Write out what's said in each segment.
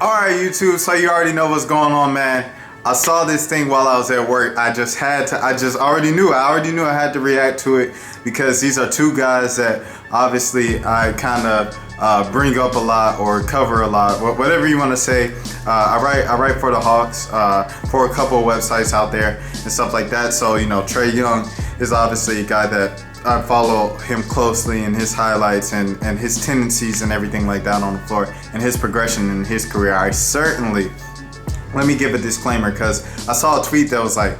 Alright YouTube, so you already know what's going on, man. I saw this thing while I was at work. I already knew I had to react to it because these are two guys that obviously I kind of bring up a lot or cover a lot, whatever you want to say. I write for the Hawks, for a couple of websites out there and stuff like that. So, you know, Trae Young is obviously a guy that I follow him closely and his highlights and his tendencies and everything like that on the floor and his progression in his career. Let me give a disclaimer because I saw a tweet that was like,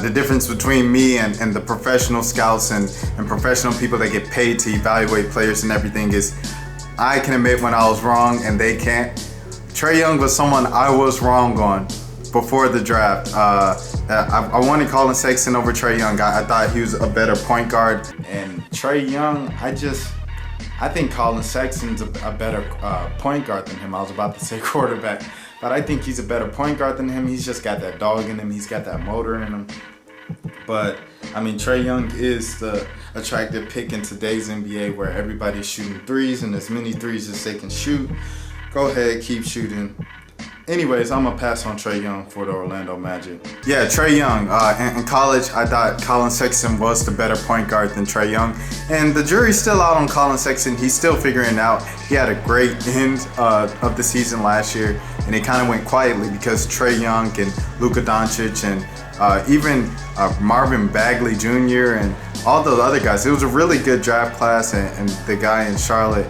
the difference between me and the professional scouts and professional people that get paid to evaluate players and everything is I can admit when I was wrong and they can't. Trae Young was someone I was wrong on before the draft. I wanted Colin Sexton over Trae Young. I thought he was a better point guard. And Trae Young, I think Colin Sexton's a better point guard than him. I was about to say quarterback, but I think he's a better point guard than him. He's just got that dog in him. He's got that motor in him. But, I mean, Trae Young is the attractive pick in today's NBA where everybody's shooting threes and as many threes as they can shoot. Go ahead, keep shooting. Anyways, I'm going to pass on Trae Young for the Orlando Magic. Yeah, Trae Young. In college, I thought Colin Sexton was the better point guard than Trae Young. And the jury's still out on Colin Sexton. He's still figuring it out. He had a great end of the season last year. And it kind of went quietly because Trae Young and Luka Doncic and even Marvin Bagley Jr. and all those other guys. It was a really good draft class, and the guy in Charlotte,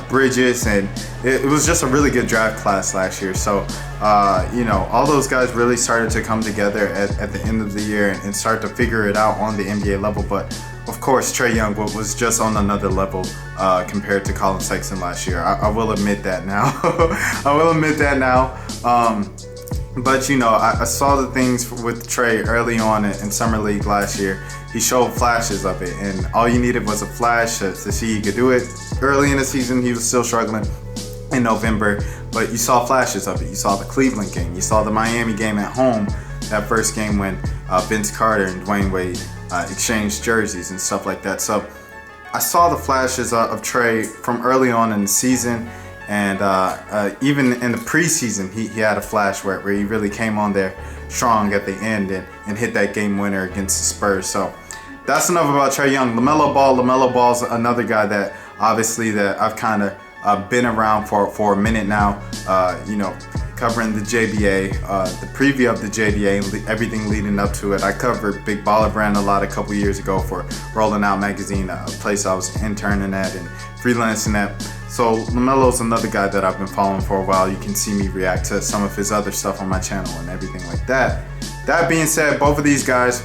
Bridges, and it was just a really good draft class last year. So, you know, all those guys really started to come together at the end of the year and start to figure it out on the NBA level. But of course, Trae Young was just on another level compared to Colin Sexton last year. I will admit that now. I will admit that now. But, you know, I saw the things with Trae early on in Summer League last year. He showed flashes of it, and all you needed was a flash to see he could do it. Early in the season, he was still struggling in November, but you saw flashes of it. You saw the Cleveland game. You saw the Miami game at home, that first game when Vince Carter and Dwayne Wade exchanged jerseys and stuff like that. So I saw the flashes of Trae from early on in the season. And even in the preseason, he had a flash where he really came on there strong at the end and hit that game winner against the Spurs. So that's enough about Trae Young. Lamelo Ball's another guy that obviously that I've kind of been around for a minute now. You know, covering the JBA, the preview of the JBA, everything leading up to it. I covered Big Baller Brand a lot a couple years ago for Rolling Out Magazine, a place I was interning at and freelancing at. So LaMelo's another guy that I've been following for a while. You can see me react to some of his other stuff on my channel and everything like that. That being said, both of these guys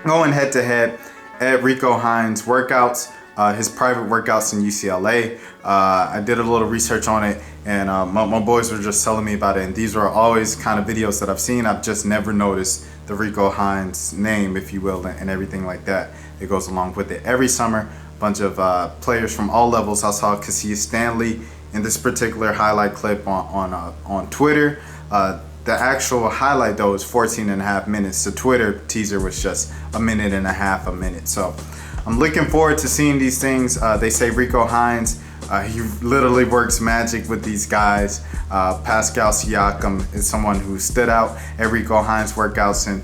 going head to head at Rico Hines workouts, his private workouts in UCLA. I did a little research on it, and my boys were just telling me about it. And these were always kind of videos that I've seen. I've just never noticed the Rico Hines name, if you will, and everything like that. It goes along with it every summer. Bunch of players from all levels. I saw Cassius Stanley in this particular highlight clip on Twitter. The actual highlight though is 14 and a half minutes. The Twitter teaser was just a minute and a half. So I'm looking forward to seeing these things. They say Rico Hines, he literally works magic with these guys. Pascal Siakam is someone who stood out at Rico Hines workouts, and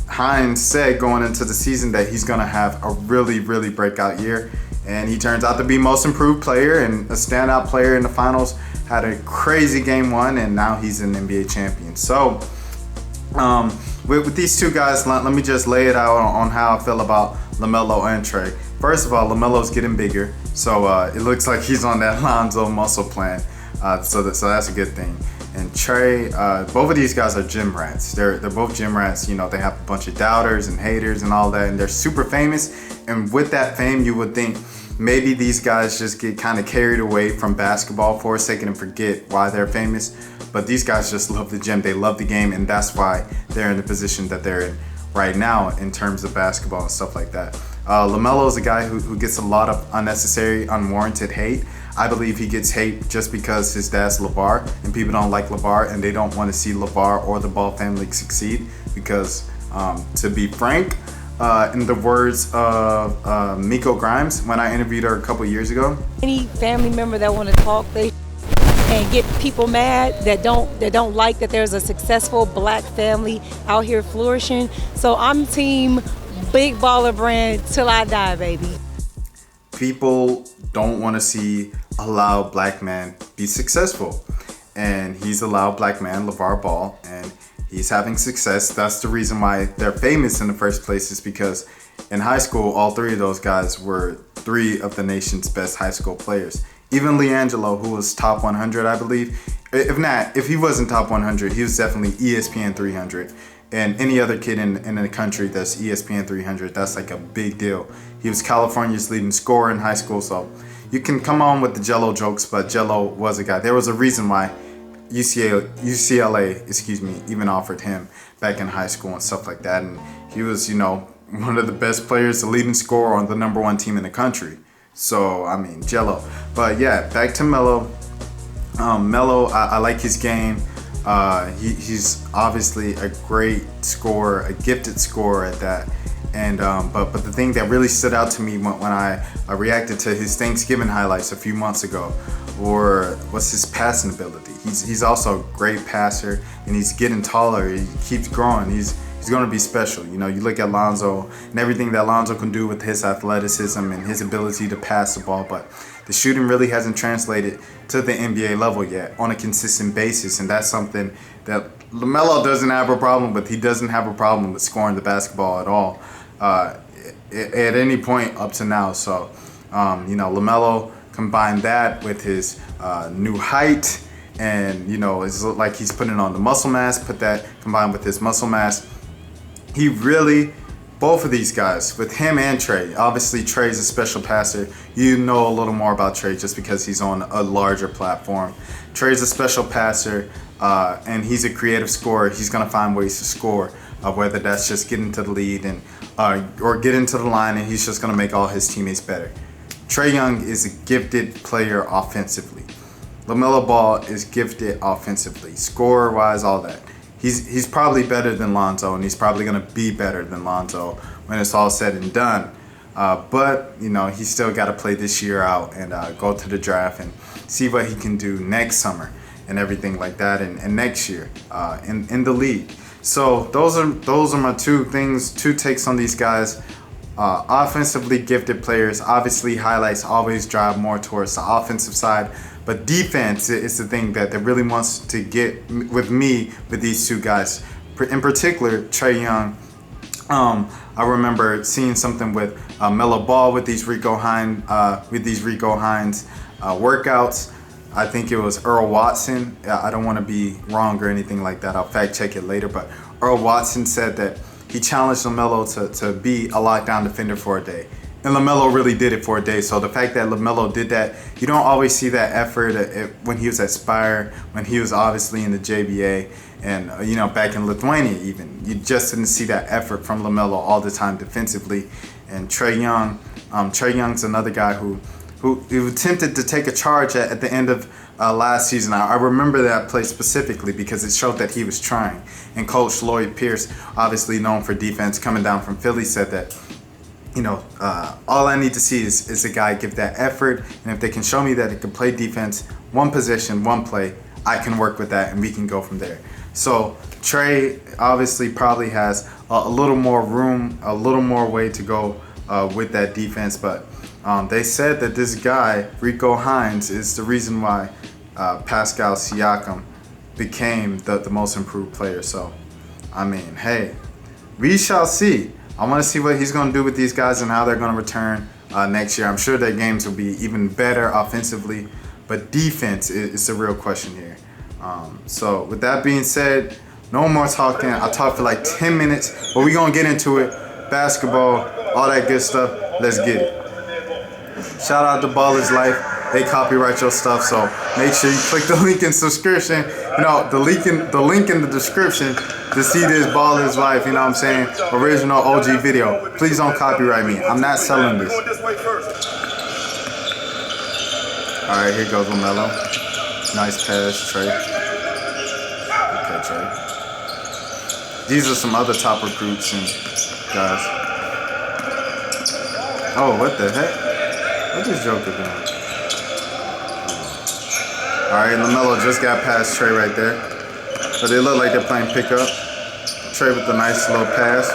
Hines said going into the season that he's going to have a really breakout year, and he turns out to be most improved player and a standout player in the finals. Had a crazy game one, and now he's an NBA champion. So with these two guys, let me just lay it out on how I feel about LaMelo and Trae. First of all, LaMelo's getting bigger, so it looks like he's on that Lonzo muscle plan, so that's a good thing. And Trae, both of these guys are gym rats. They're both gym rats. You know, they have a bunch of doubters and haters and all that, and they're super famous. And with that fame, you would think maybe these guys just get kind of carried away from basketball for a second and forget why they're famous. But these guys just love the gym. They love the game, and that's why they're in the position that they're in right now in terms of basketball and stuff like that. LaMelo is a guy who gets a lot of unnecessary, unwarranted hate. I believe he gets hate just because his dad's LeVar, and people don't like LeVar, and they don't want to see LeVar or the Ball family succeed because, to be frank, in the words of Miko Grimes, when I interviewed her a couple years ago, any family member that want to talk, they and get people mad that don't like that there's a successful black family out here flourishing. So I'm team Big Baller Brand till I die, baby. People don't want to see a loud black man be successful. And he's a loud black man, LeVar Ball, and he's having success. That's the reason why they're famous in the first place, is because in high school, all three of those guys were three of the nation's best high school players. Even LiAngelo, who was top 100, I believe. If he wasn't top 100, he was definitely ESPN 300. And any other kid in the country that's ESPN 300, that's like a big deal. He was California's leading scorer in high school, so you can come on with the Jello jokes, but Jello was a guy. There was a reason why UCLA, even offered him back in high school and stuff like that. And he was, one of the best players, the leading scorer on the number one team in the country. So, I mean, Jello. But yeah, back to Melo. Melo, I like his game. He's obviously a great scorer, a gifted scorer at that. And but the thing that really stood out to me when I reacted to his Thanksgiving highlights a few months ago was his passing ability. He's also a great passer, and he's getting taller. He keeps growing. He's going to be special. You look at Lonzo and everything that Lonzo can do with his athleticism and his ability to pass the ball, but the shooting really hasn't translated to the NBA level yet on a consistent basis, and that's something that LaMelo doesn't have a problem with. He doesn't have a problem with scoring the basketball at all at any point up to now. So, LaMelo combined that with his new height, and it's like he's putting on the muscle mass. Combined with his muscle mass, he really, both of these guys, with him and Trae. Obviously, Trae's a special passer. You know a little more about Trae just because he's on a larger platform. Trae's a special passer, and he's a creative scorer. He's gonna find ways to score, whether that's just getting to the lead and or get into the line, and he's just gonna make all his teammates better. Trae Young is a gifted player offensively. LaMelo Ball is gifted offensively, scorer-wise, all that. He's probably better than Lonzo, and he's probably going to be better than Lonzo when it's all said and done. But he's still got to play this year out and go to the draft and see what he can do next summer and everything like that, and next year in the league. So those are my two takes on these guys. Offensively gifted players. Obviously, highlights always drive more towards the offensive side. But defense is the thing that really wants to get with me with these two guys. In particular, Trae Young. I remember seeing something with Melo Ball with these Rico Hines workouts. I think it was Earl Watson. I don't want to be wrong or anything like that. I'll fact check it later. But Earl Watson said that he challenged LaMelo to be a lockdown defender for a day. And LaMelo really did it for a day. So the fact that LaMelo did that, you don't always see that effort when he was at Spire, when he was obviously in the JBA, and back in Lithuania even. You just didn't see that effort from LaMelo all the time defensively. And Trae Young's another guy who attempted to take a charge at the end of last season. I remember that play specifically because it showed that he was trying. And Coach Lloyd Pierce, obviously known for defense, coming down from Philly, said that all I need to see is a guy give that effort, and if they can show me that it can play defense, one possession, one play, I can work with that, and we can go from there. So Trae obviously probably has a little more room, a little more way to go with that defense, but they said that this guy, Rico Hines, is the reason why Pascal Siakam became the most improved player. So, I mean, hey, we shall see. I want to see what he's going to do with these guys and how they're going to return next year. I'm sure their games will be even better offensively, but defense is the real question here. So with that being said, no more talking. I talked for like 10 minutes, but we're going to get into it. Basketball, all that good stuff. Let's get it. Shout out to Baller's Life. They copyright your stuff, so make sure you click the link in subscription. The link in the description to see this Baller's Life, you know what I'm saying? Original OG video. Please don't copyright me. I'm not selling this. Alright, here goes LaMelo. Nice pass, Trae. Okay, Trae. These are some other top recruits and guys. Oh, what the heck? What is Joker doing? Alright, Lamelo just got past Trae right there. But they look like they're playing pickup. Trae with a nice little pass.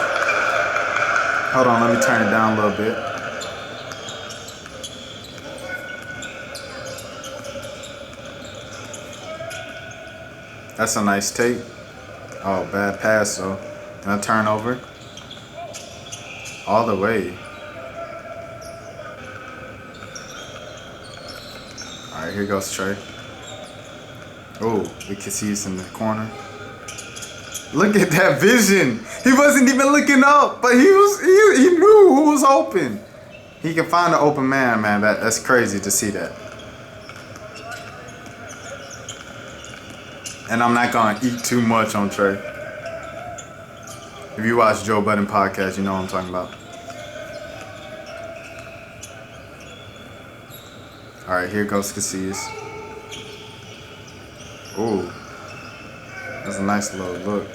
Hold on, let me turn it down a little bit. That's a nice take. Oh, bad pass though. And a turnover. All the way. Alright, here goes Trae. Oh, we can see us in the corner. Look at that vision. He wasn't even looking up, but he knew who was open. He can find an open man, man. That's crazy to see that. And I'm not gonna eat too much on Trae. If you watch Joe Budden podcast, you know what I'm talking about. Alright, here goes Casillas. Ooh. That's a nice little look.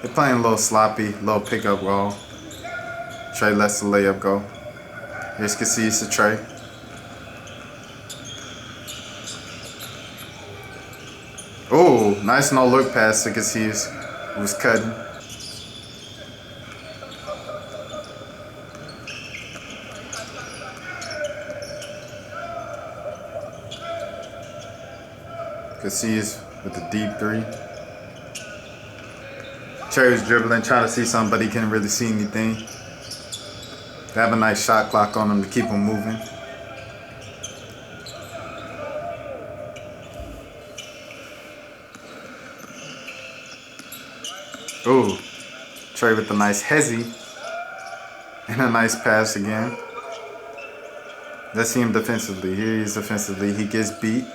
They're playing a little sloppy, little pickup roll. Trae lets the layup go. Here's Casillas to Trae. Ooh, nice no look pass to Casillas, who was cutting. Casillas with the deep three. Trae was dribbling, trying to see something, but he couldn't really see anything. They have a nice shot clock on him to keep him moving. Ooh, Trae with a nice hezzy and a nice pass again. Let's see him defensively. Here he is offensively. He gets beat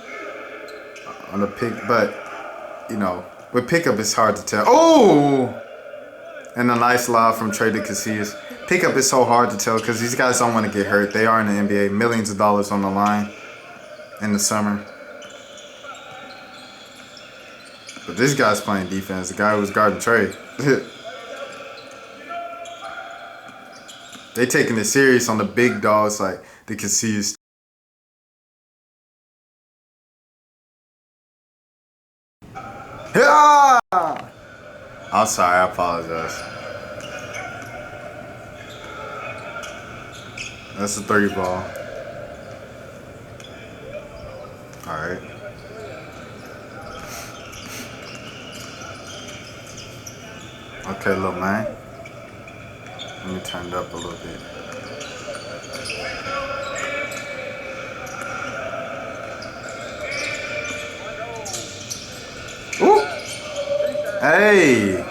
on the pick, but you know, with pickup it's hard to tell. Oh, and a nice lob from Trae to Casillas. Pickup is so hard to tell because these guys don't want to get hurt. They are in the NBA, millions of dollars on the line in the summer. But this guy's playing defense. The guy who was guarding Trae. They taking it serious on the big dogs like the Casillas. Yeah! I'm sorry, I apologize. That's a 3 ball. Alright. Okay, little man. Let me turn it up a little bit. Ooh! Hey!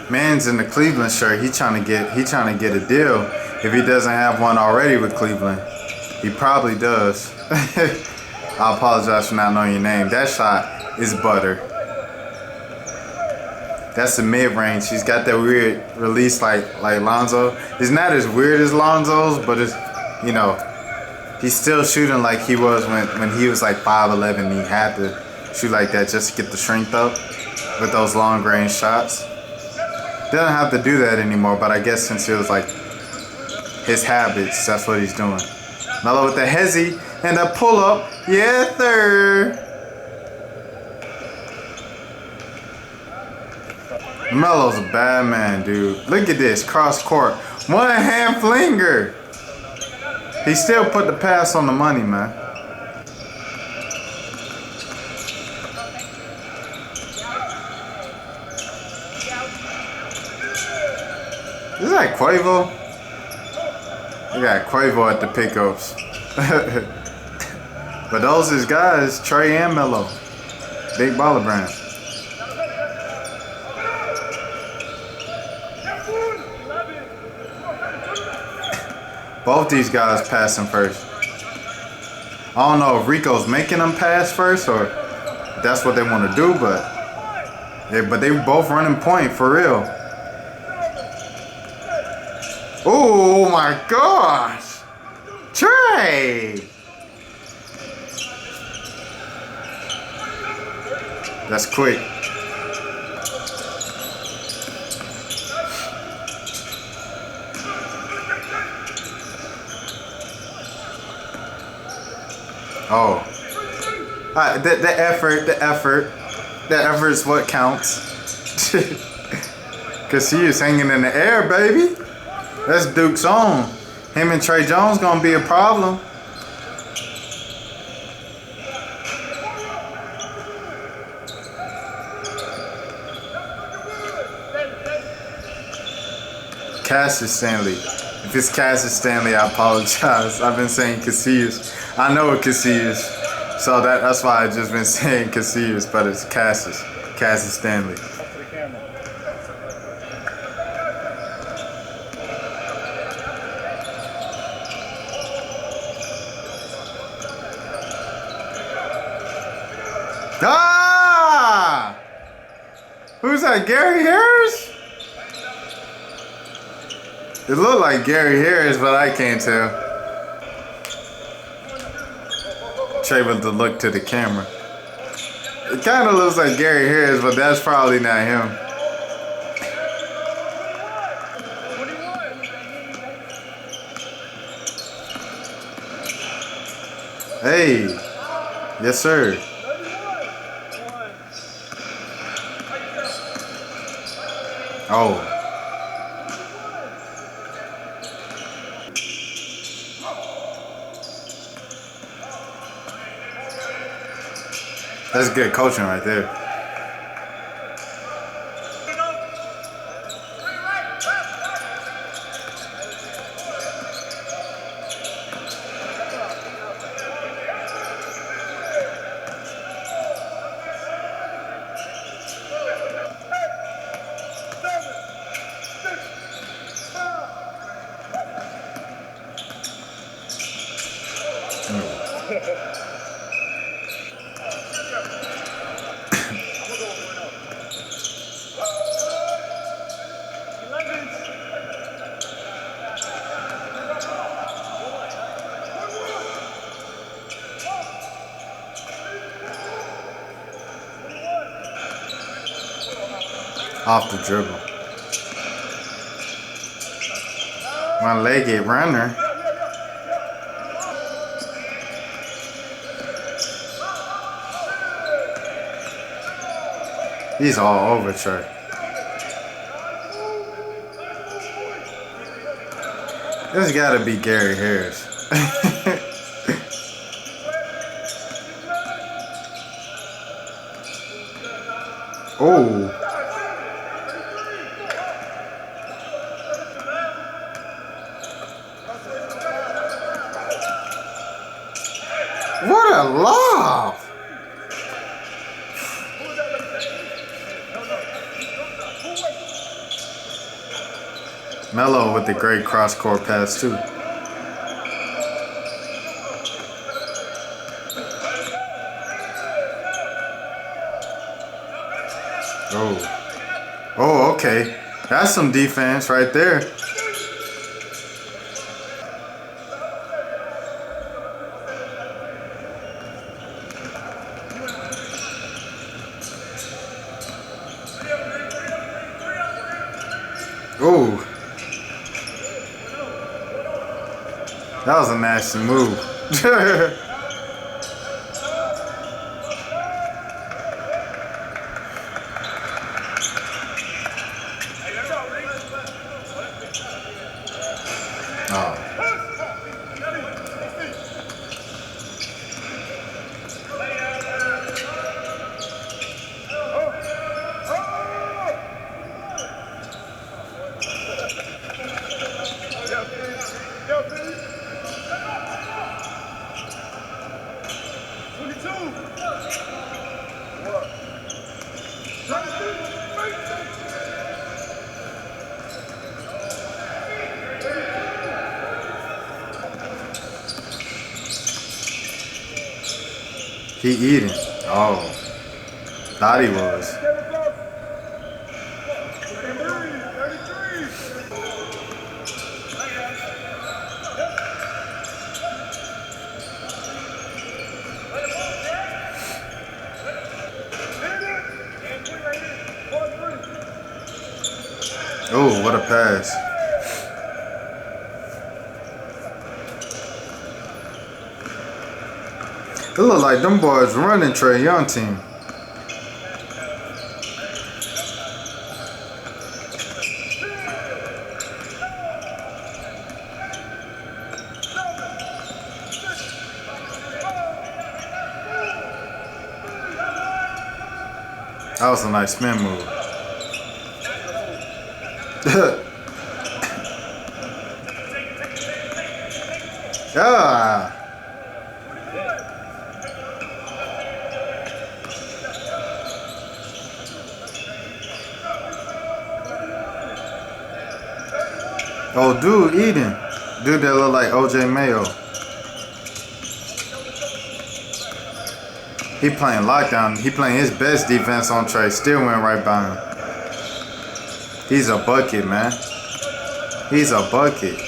Man's in the Cleveland shirt. He trying to get a deal. If he doesn't have one already with Cleveland, he probably does. I apologize for not knowing your name. That shot is butter. That's the mid-range. He's got that weird release like Lonzo. It's not as weird as Lonzo's, but it's, you know, he's still shooting like he was when he was like 5'11". He had to shoot like that just to get the strength up with those long-range shots. Doesn't have to do that anymore, but I guess since it was like his habits, that's what he's doing. Melo with the hezzy and a pull-up. Yeah, sir. Melo's a bad man, dude. Look at this, cross court. One-hand flinger. He still put the pass on the money, man. Is that Quavo? We got Quavo at the pickups. But those is guys, Trae and Melo. Big baller brand. Both these guys passing first. I don't know if Rico's making them pass first or that's what they want to do, but they both running point for real. Oh my gosh! Trae! That's quick. Oh. The effort is what counts. Cause he is hanging in the air, baby. That's Duke's own. Him and Trae Jones gonna be a problem. Cassius Stanley. If it's Cassius Stanley, I apologize. I've been saying Casillas. I know Casillas. So that's why I've just been saying Casillas, but it's Cassius. Cassius Stanley. Ah! Who's that? Gary Harris? It looked like Gary Harris, but I can't tell. Trae with the look to the camera. It kind of looks like Gary Harris, but that's probably not him. Hey. Yes, sir. Oh. That's good coaching right there. Off the dribble. One-legged runner. He's all over Trae. This gotta be Gary Harris. Oh. What a lob! Melo with the great cross-court pass too. Oh. Oh, okay. That's some defense right there. Oh. That was a nasty move. Oh. He eating. Oh. Thought he was. Oh, what a pass. It look like them boys running Trae Young team. That was a nice spin move. Yeah. Oh, dude eating. Dude that look like OJ Mayo. He playing lockdown. He playing his best defense on Trae. Still went right by him. He's a bucket, man. He's a bucket.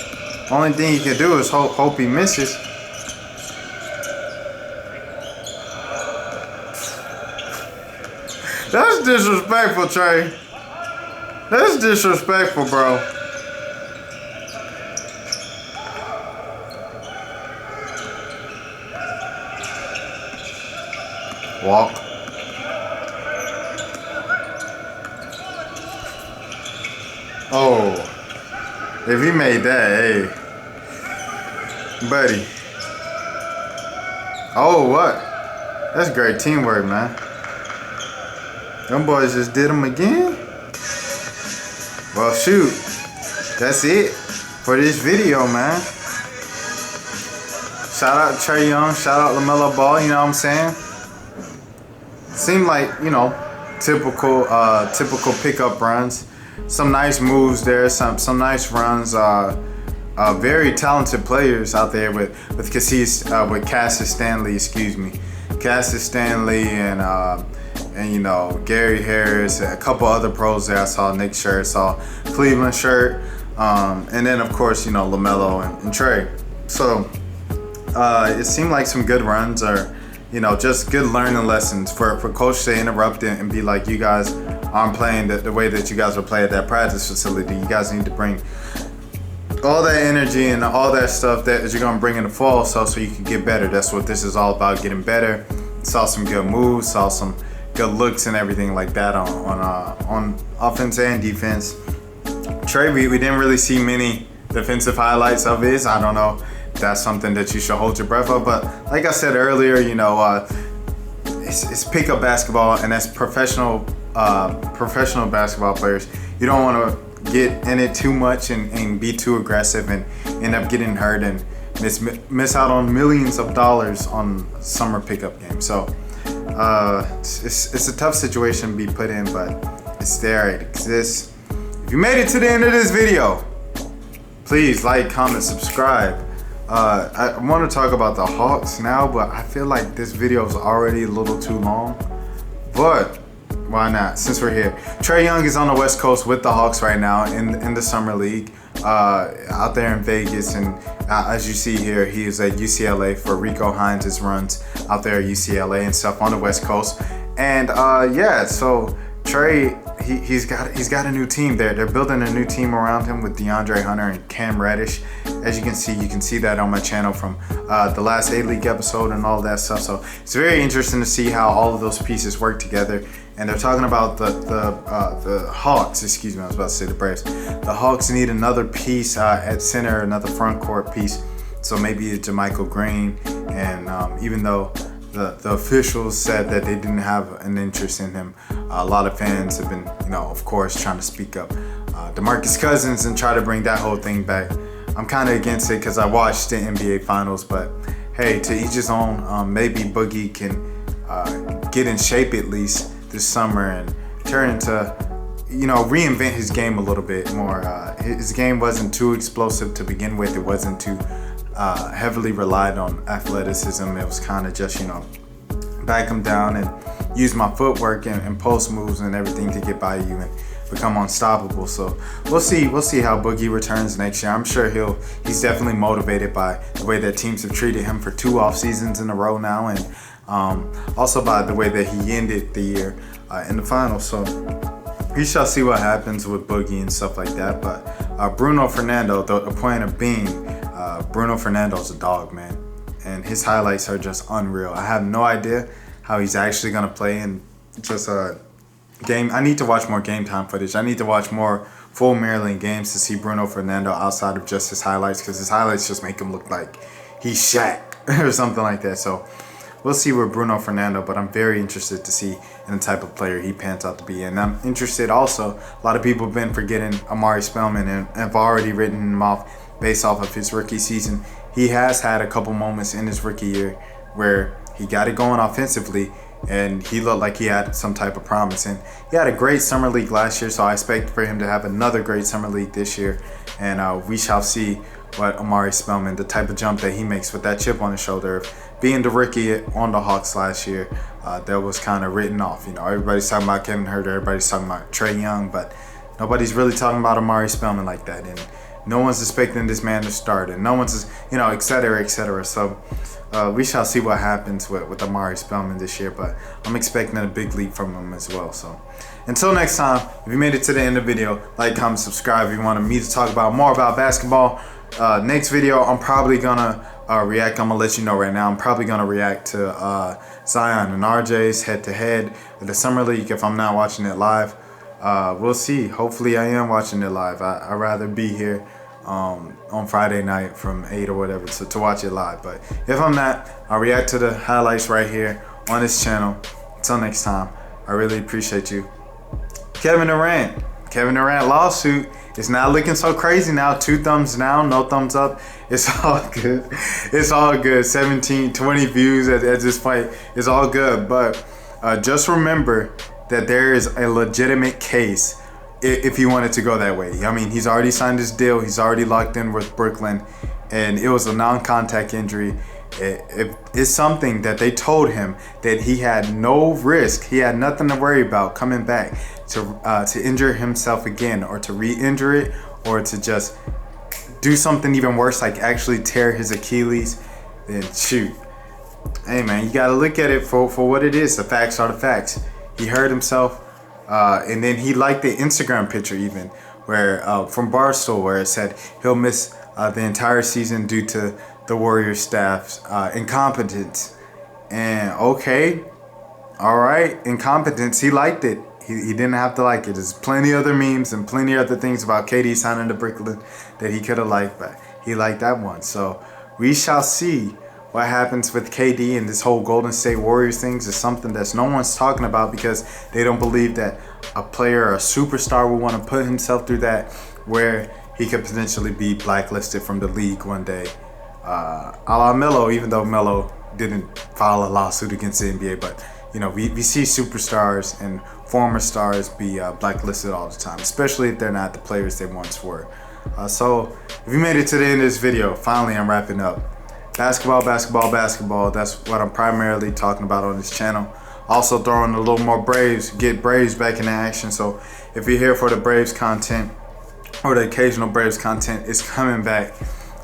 Only thing he can do is hope he misses. That's disrespectful, Trae. That's disrespectful, bro. Walk. Oh. If he made that, hey. Buddy. Oh, what? That's great teamwork, man. Them boys just did them again? Well, shoot. That's it for this video, man. Shout out Trae Young. Shout out Lamelo Ball, you know what I'm saying? Seemed like, you know, typical pickup runs. Some nice moves there, some nice runs. Very talented players out there with Cassius Stanley, excuse me. Cassius Stanley and you know, Gary Harris, a couple other pros there. I saw Nick Shirt, saw Cleveland Shirt, and then of course, you know, LaMelo and Trae. So it seemed like some good runs, or you know, just good learning lessons for coach to interrupt it and be like, you guys aren't playing the way that you guys were playing at that practice facility. You guys need to bring all that energy and all that stuff that you're gonna bring in the fall, so you can get better. That's what this is all about, getting better. Saw some good moves, saw some good looks and everything like that on offense and defense. Trae, we didn't really see many defensive highlights of his. I don't know if that's something that you should hold your breath of, but like I said earlier, you know, it's pickup basketball, and that's professional basketball players. You don't want to get in it too much and be too aggressive and end up getting hurt and miss out on millions of dollars on summer pickup games. So it's a tough situation to be put in, but it's there, it exists. If you made it to the end of this video, please like, comment, subscribe. I want to talk about the Hawks now, but I feel like this video is already a little too long, but why not, since we're here. Trae Young is on the West Coast with the Hawks right now in the Summer League, out there in Vegas, and as you see here, he is at UCLA for Rico Hines' runs out there at UCLA and stuff on the West Coast. And yeah, so Trae, he's got a new team there. They're building a new team around him with DeAndre Hunter and Cam Reddish. As you can see that on my channel from the last A-League episode and all that stuff. So it's very interesting to see how all of those pieces work together. And they're talking about the Hawks, excuse me, I was about to say the Braves. The Hawks need another piece at center, another front court piece. So maybe it's JaMychal Green. And even though the officials said that they didn't have an interest in him, a lot of fans have been, you know, of course, trying to speak up. DeMarcus Cousins and try to bring that whole thing back. I'm kind of against it because I watched the NBA Finals, but hey, to each his own. Maybe Boogie can get in shape at least this summer and turn into, you know, reinvent his game a little bit more. His game wasn't too explosive to begin with. It wasn't too heavily relied on athleticism. It was kind of just, you know, back him down and use my footwork and post moves and everything to get by you and become unstoppable. So we'll see how Boogie returns next year. I'm sure he's definitely motivated by the way that teams have treated him for 2 off seasons in a row now, and also by the way that he ended the year in the finals. So we shall see what happens with Boogie and stuff like that. But Bruno Fernando, the point of being, Bruno Fernando's a dog, man. And his highlights are just unreal. I have no idea how he's actually going to play in just a game. I need to watch more game time footage. I need to watch more full Maryland games to see Bruno Fernando outside of just his highlights, because his highlights just make him look like he's Shaq or something like that. So we'll see with Bruno Fernando, but I'm very interested to see in the type of player he pans out to be. And I'm interested also, a lot of people have been forgetting Amari Spellman and have already written him off based off of his rookie season. He has had a couple moments in his rookie year where he got it going offensively and he looked like he had some type of promise. And he had a great summer league last year, so I expect for him to have another great summer league this year. And we shall see what Amari Spellman, the type of jump that he makes with that chip on his shoulder. Being the rookie on the Hawks last year, that was kind of written off. You know, everybody's talking about Kevin Huerter, everybody's talking about Trae Young, but nobody's really talking about Amari Spellman like that. And no one's expecting this man to start, and no one's, you know, et cetera, et cetera. So we shall see what happens with Amari Spellman this year, but I'm expecting a big leap from him as well. So until next time, if you made it to the end of the video, like, comment, subscribe if you wanted me to talk about more about basketball. Next video, I'm probably gonna react. I'm gonna let you know right now. I'm probably gonna react to Zion and RJ's head-to-head in the summer league if I'm not watching it live. We'll see. Hopefully, I am watching it live. I'd rather be here on Friday night from 8 or whatever to watch it live. But if I'm not, I'll react to the highlights right here on this channel. Until next time, I really appreciate you. Kevin Durant lawsuit. It's not looking so crazy now. 2 thumbs down, no thumbs up. It's all good. It's all good. 17, 20 views at this point. It's all good. But just remember that there is a legitimate case if he wanted to go that way. I mean, he's already signed his deal. He's already locked in with Brooklyn. And it was a non-contact injury. It's something that they told him that he had no risk. He had nothing to worry about coming back to injure himself again, or to re-injure it, or to just do something even worse, like actually tear his Achilles. Then shoot. Hey man, you gotta look at it for what it is. The facts are the facts. He hurt himself, and then he liked the Instagram picture even, where from Barstool, where it said he'll miss the entire season due to the Warriors staff's incompetence. And okay, all right, incompetence. He liked it. He didn't have to like it. There's plenty other memes and plenty other things about KD signing to Brooklyn that he could have liked, but he liked that one. So we shall see what happens with KD and this whole Golden State Warriors things. Is something that's no one's talking about because they don't believe that a player or a superstar will want to put himself through that, where he could potentially be blacklisted from the league one day. A la Melo, even though Melo didn't file a lawsuit against the NBA, but you know, we see superstars and former stars be blacklisted all the time, especially if they're not the players they once were. So if you made it to the end of this video, finally I'm wrapping up. Basketball, basketball, basketball. That's what I'm primarily talking about on this channel. Also throwing a little more Braves, get Braves back into action. So if you're here for the Braves content or the occasional Braves content, it's coming back.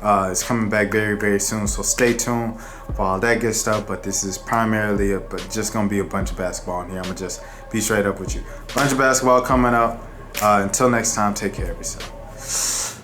It's coming back very, very soon. So stay tuned for all that good stuff. But this is primarily just gonna be a bunch of basketball in here. I'm gonna just be straight up with you. Bunch of basketball coming up. Until next time, take care of yourself.